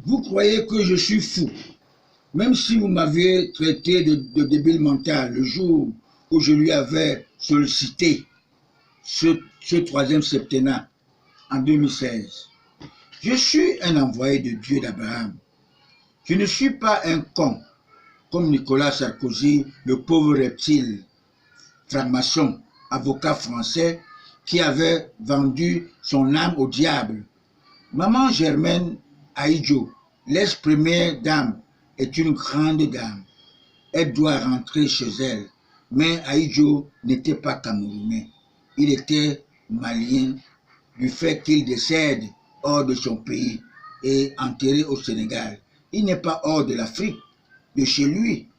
Vous croyez que je suis fou, même si vous m'aviez traité de débile mental le jour où je lui avais sollicité ce troisième septennat en 2016. Je suis un envoyé de Dieu d'Abraham. Je ne suis pas un con comme Nicolas Sarkozy, le pauvre reptile, franc-maçon, avocat français, qui avait vendu son âme au diable. Maman Germaine Aïdjo, l'ex-première dame, est une grande dame. Elle doit rentrer chez elle. Mais Aïdjo n'était pas camerounais. Il était malien du fait qu'il décède hors de son pays et enterré au Sénégal. Il n'est pas hors de l'Afrique, de chez lui.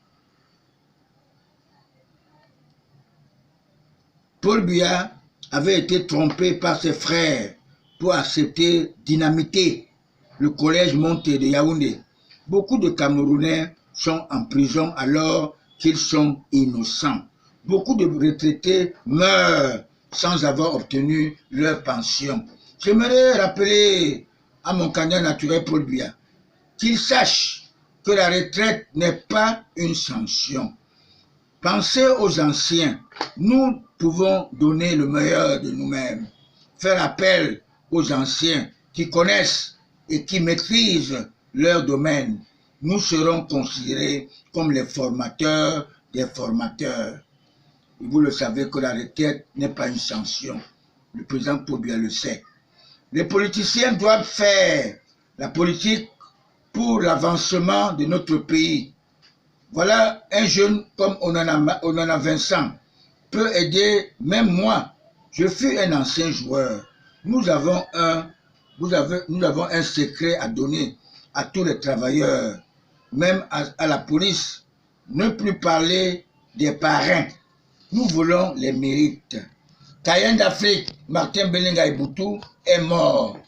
Paul Biya avait été trompé par ses frères pour accepter dynamiter le collège Monté de Yaoundé. Beaucoup de Camerounais sont en prison alors qu'ils sont innocents. Beaucoup de retraités meurent sans avoir obtenu leur pension. J'aimerais rappeler à mon candidat naturel Paul Biya qu'il sache que la retraite n'est pas une sanction. Pensez aux anciens. Nous pouvons donner le meilleur de nous-mêmes. Faire appel aux anciens qui connaissent et qui maîtrisent leur domaine. Nous serons considérés comme les formateurs des formateurs. Et vous le savez que la retraite n'est pas une sanction. Le président Paul Biya le sait. Les politiciens doivent faire la politique pour l'avancement de notre pays. Voilà, un jeune comme Onana Vincent peut aider même moi. Je fus un ancien joueur. Nous avons un secret à donner à tous les travailleurs, même à la police. Ne plus parler des parrains. Nous voulons les mérites. Cayenne d'Afrique, Martin Belinga Iboutou est mort.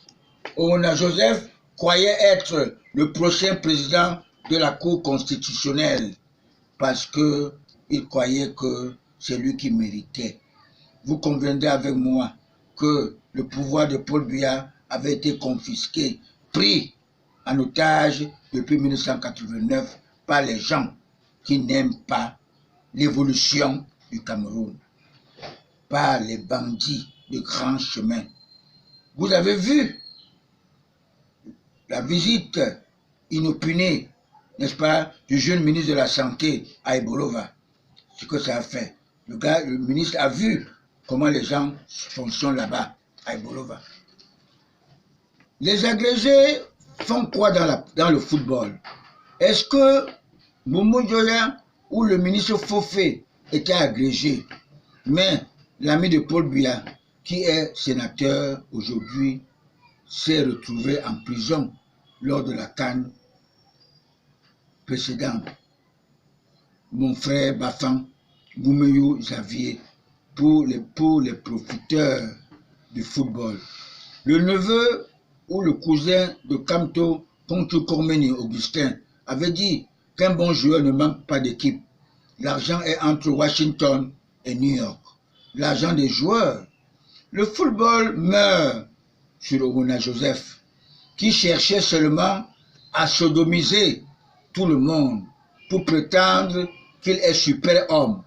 Oona Joseph croyait être le prochain président de la Cour constitutionnelle parce qu'il croyait que c'est lui qui méritait. Vous conviendrez avec moi que le pouvoir de Paul Biya avait été confisqué, pris en otage depuis 1989 par les gens qui n'aiment pas l'évolution du Cameroun, par les bandits de grands chemins. Vous avez vu la visite inopinée, n'est-ce pas, du jeune ministre de la Santé à Ebolova, ce que ça a fait. Le ministre a vu comment les gens fonctionnent là-bas, à Ebolova. Les agrégés font quoi dans le football? Est-ce que Momo Dioya ou le ministre Fofé était agrégé? Mais l'ami de Paul Biya, qui est sénateur aujourd'hui, s'est retrouvé en prison lors de la CAN précédente. Mon frère Bafan, Goumeyou Xavier, pour les profiteurs du football. Le neveu ou le cousin de Kamto, Pontu Kormeni Augustin, avait dit qu'un bon joueur ne manque pas d'équipe. L'argent est entre Washington et New York. L'argent des joueurs. Le football meurt sur Oona Joseph, qui cherchait seulement à sodomiser tout le monde pour prétendre qu'il est super-homme.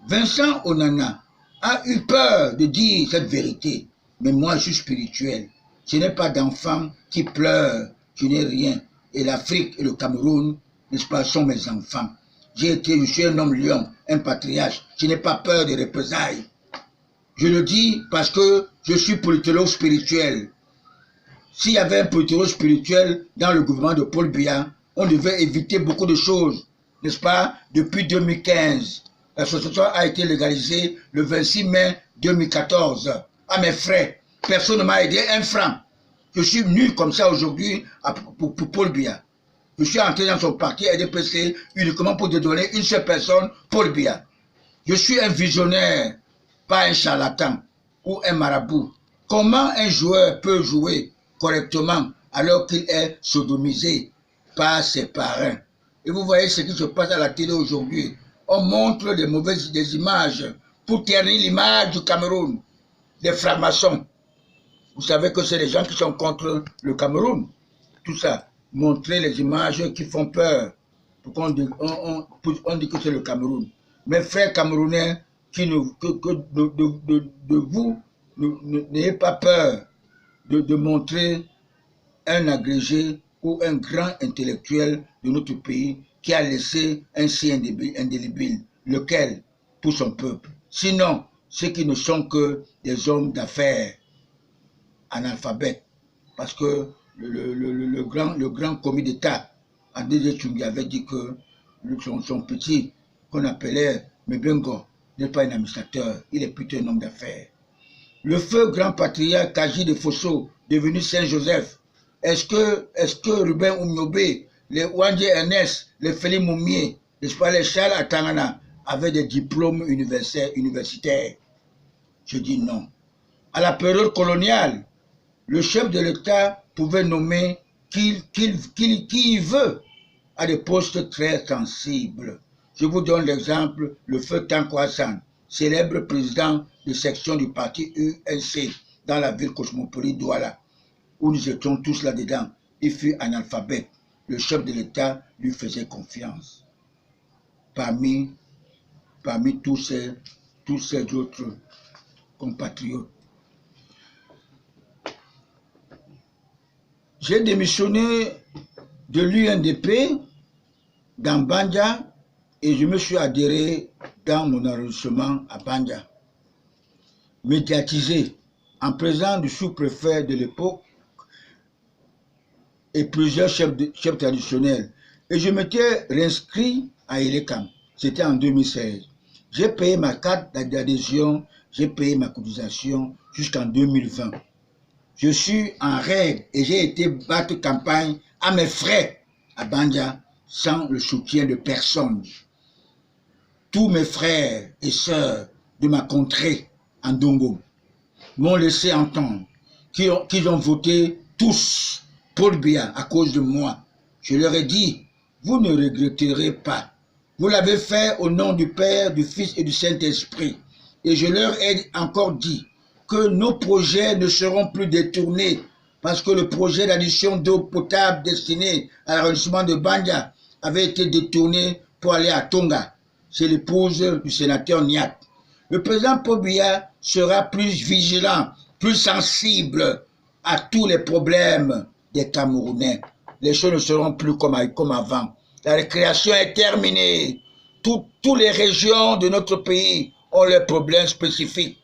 Vincent Onana a eu peur de dire cette vérité, mais moi je suis spirituel. Je n'ai pas d'enfants qui pleurent, je n'ai rien. Et l'Afrique et le Cameroun, n'est-ce pas, sont mes enfants. Je suis un homme lion, un patriarche. Je n'ai pas peur des représailles. Je le dis parce que je suis politologue spirituel. S'il y avait un politologue spirituel dans le gouvernement de Paul Biya, on devait éviter beaucoup de choses, n'est-ce pas? Depuis 2015, l'association a été légalisée le 26 mai 2014. À mes frais, personne ne m'a aidé un franc. Je suis venu comme ça aujourd'hui pour Paul Biya. Je suis entré dans son parti RDPC uniquement pour donner une seule personne, Paul Biya. Je suis un visionnaire, pas un charlatan ou un marabout. Comment un joueur peut jouer correctement alors qu'il est sodomisé par ses parrains? Et vous voyez ce qui se passe à la télé aujourd'hui. On montre des images pour ternir l'image du Cameroun, des francs-maçons. Vous savez que c'est les gens qui sont contre le Cameroun. Tout ça. montrer les images qui font peur. Pourquoi on dit que c'est le Cameroun. Mes frères camerounais, de vous, n'ayez pas peur de montrer un agrégé ou un grand intellectuel de notre pays qui a laissé un signe indélébile, lequel pour son peuple. Sinon, ceux qui ne sont que des hommes d'affaires analphabètes, parce que le grand commis d'État, André Tchungi, avait dit que son petit, qu'on appelait Mebengo, n'est pas un administrateur, il est plutôt un homme d'affaires. Le feu grand patriarche Kaji de Fosso, devenu Saint-Joseph, est-ce que Ruben Oumyobé, les Wandje Ernest, les Félix Moumier, les Charles Atangana avaient des diplômes universitaires? Je dis non. À la période coloniale, le chef de l'État pouvait nommer qui il veut à des postes très sensibles. Je vous donne l'exemple, le feu Tanko Hassan, célèbre président de section du parti UNC dans la ville cosmopolite Douala, où nous étions tous là-dedans. Il fut analphabète. Le chef de l'État lui faisait confiance. Parmi tous ces autres compatriotes. J'ai démissionné de l'UNDP dans Bandia et je me suis adhéré dans mon arrondissement à Bandia. Médiatisé en présence du sous-préfet de l'époque et plusieurs chefs traditionnels. Et je m'étais réinscrit à Elekam. C'était en 2016. J'ai payé ma carte d'adhésion, j'ai payé ma cotisation jusqu'en 2020. Je suis en règle et j'ai été battre campagne à mes frais à Bandia sans le soutien de personne. Tous mes frères et sœurs de ma contrée en Dongo m'ont laissé entendre qu'ils ont voté tous pour Biya à cause de moi. Je leur ai dit, vous ne regretterez pas. Vous l'avez fait au nom du Père, du Fils et du Saint-Esprit. Et je leur ai encore dit que nos projets ne seront plus détournés parce que le projet d'addition d'eau potable destiné à l'arrondissement de Bandia avait été détourné pour aller à Tonga, chez l'épouse du sénateur Niat. Le président Paul Biya sera plus vigilant, plus sensible à tous les problèmes des Camerounais. Les choses ne seront plus comme avant. La récréation est terminée. Toutes les régions de notre pays ont leurs problèmes spécifiques.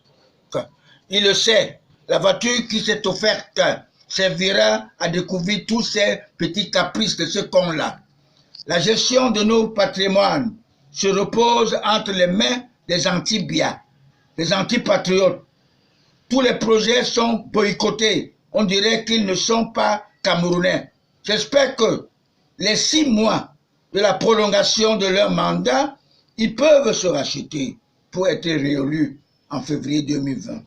Il le sait. La voiture qui s'est offerte servira à découvrir tous ces petits caprices de ce con-là. La gestion de nos patrimoines se repose entre les mains des anti-Biya, des anti-patriotes. Tous les projets sont boycottés. On dirait qu'ils ne sont pas camerounais. J'espère que les 6 mois de la prolongation de leur mandat, ils peuvent se racheter pour être réélus en février 2020.